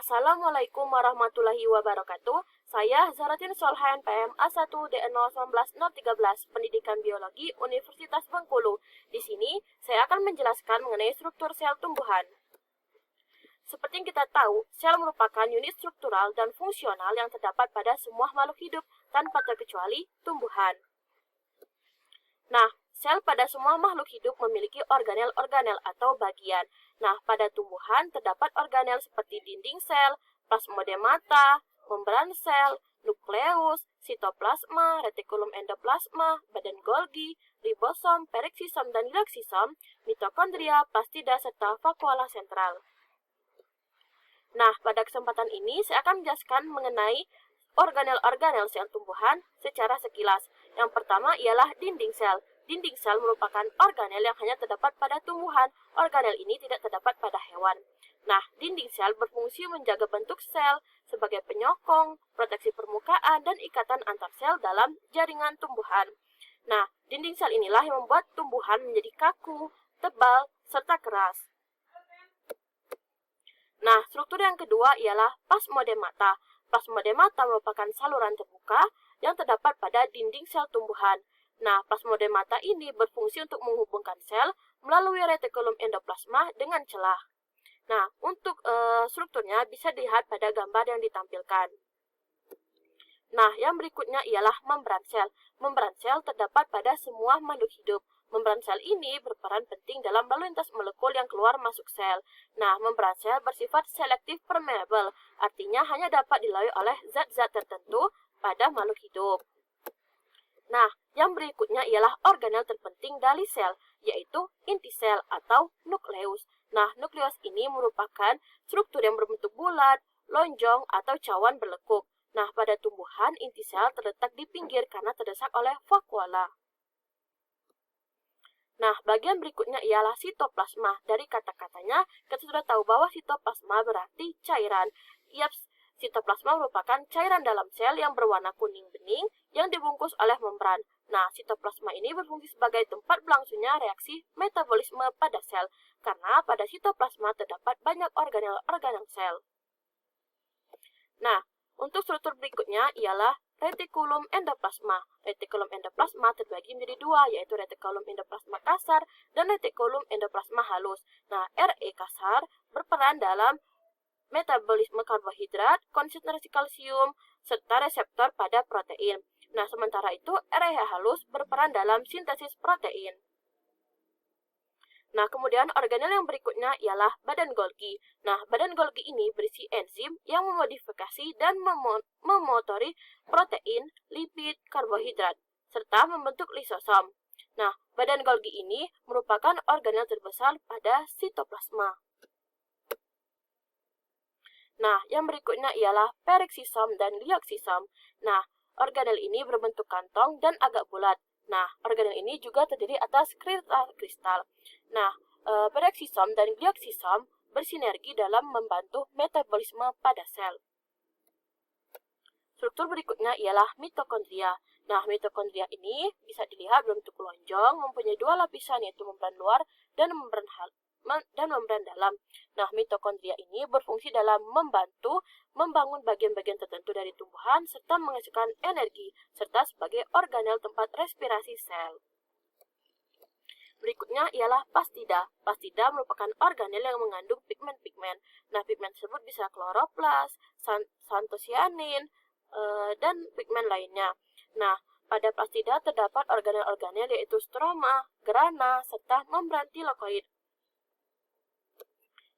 Assalamualaikum warahmatullahi wabarakatuh. Saya Zaratin Solhan PM A1D019013 Pendidikan Biologi Universitas Bengkulu. Di sini saya akan menjelaskan mengenai struktur sel tumbuhan. Seperti yang kita tahu, sel merupakan unit struktural dan fungsional yang terdapat pada semua makhluk hidup tanpa terkecuali tumbuhan. Nah, sel pada semua makhluk hidup memiliki organel-organel atau bagian. Nah, pada tumbuhan terdapat organel seperti dinding sel, plasmodemata, membran sel, nukleus, sitoplasma, retikulum endoplasma, badan Golgi, ribosom, pereksisom dan liloksisom, mitokondria, plastida, serta vakuola sentral. Nah, pada kesempatan ini saya akan menjelaskan mengenai organel-organel sel tumbuhan secara sekilas. Yang pertama ialah dinding sel. Dinding sel merupakan organel yang hanya terdapat pada tumbuhan. Organel ini tidak terdapat pada hewan. Nah, dinding sel berfungsi menjaga bentuk sel sebagai penyokong, proteksi permukaan, dan ikatan antar sel dalam jaringan tumbuhan. Nah, dinding sel inilah yang membuat tumbuhan menjadi kaku, tebal, serta keras. Nah, struktur yang kedua ialah plasmodemata. Plasmodemata merupakan saluran terbuka yang terdapat pada dinding sel tumbuhan. Nah, plasmodemata ini berfungsi untuk menghubungkan sel melalui retikulum endoplasma dengan celah. Nah, untuk strukturnya bisa dilihat pada gambar yang ditampilkan. Nah, yang berikutnya ialah membran sel. Membran sel terdapat pada semua makhluk hidup. Membran sel ini berperan penting dalam lalu lintas molekul yang keluar masuk sel. Nah, membran sel bersifat selektif permeable, artinya hanya dapat dilalui oleh zat-zat tertentu pada makhluk hidup. Nah, yang berikutnya ialah organel terpenting dari sel, yaitu inti sel atau nukleus. Nah, nukleus ini merupakan struktur yang berbentuk bulat, lonjong, atau cawan berlekuk. Nah, pada tumbuhan, inti sel terletak di pinggir karena terdesak oleh vakuola. Nah, bagian berikutnya ialah sitoplasma. Dari kata-katanya, kita sudah tahu bahwa sitoplasma berarti cairan. Sitoplasma merupakan cairan dalam sel yang berwarna kuning bening yang dibungkus oleh membran. Nah, sitoplasma ini berfungsi sebagai tempat berlangsungnya reaksi metabolisme pada sel, karena pada sitoplasma terdapat banyak organel-organel sel. Nah, untuk struktur berikutnya ialah retikulum endoplasma. Retikulum endoplasma terbagi menjadi dua, yaitu retikulum endoplasma kasar dan retikulum endoplasma halus. Nah, RE kasar berperan dalam metabolisme karbohidrat, konsentrasi kalsium, serta reseptor pada protein. Nah, sementara itu RE halus berperan dalam sintesis protein. Nah, kemudian organel yang berikutnya ialah badan Golgi. Nah, badan Golgi ini berisi enzim yang memodifikasi dan memotori protein, lipid, karbohidrat, serta membentuk lisosom. Nah, badan Golgi ini merupakan organel terbesar pada sitoplasma. Nah, yang berikutnya ialah pereksisom dan liloksisom. Nah, organel ini berbentuk kantong dan agak bulat. Nah, organel ini juga terdiri atas kristal-kristal. Nah, pereksisom dan liloksisom bersinergi dalam membantu metabolisme pada sel. Struktur berikutnya ialah mitokondria. Nah, mitokondria ini bisa dilihat berbentuk lonjong, mempunyai dua lapisan yaitu membran luar dan membran dalam. Nah, mitokondria ini berfungsi dalam membantu membangun bagian-bagian tertentu dari tumbuhan serta menghasilkan energi, serta sebagai organel tempat respirasi sel. Berikutnya ialah plastida. Plastida merupakan organel yang mengandung pigmen-pigmen. Nah, pigmen tersebut bisa kloroplas, santosianin, dan pigmen lainnya. Nah, pada plastida terdapat organel-organel yaitu stroma, grana, serta membran tilakoid.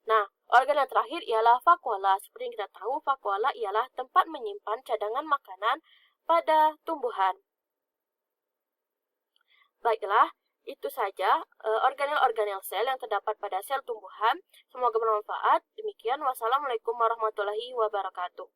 Nah, organ yang terakhir ialah vakuola. Seperti yang kita tahu, vakuola ialah tempat menyimpan cadangan makanan pada tumbuhan. Baiklah, itu saja organel-organel sel yang terdapat pada sel tumbuhan. Semoga bermanfaat. Demikian, wassalamualaikum warahmatullahi wabarakatuh.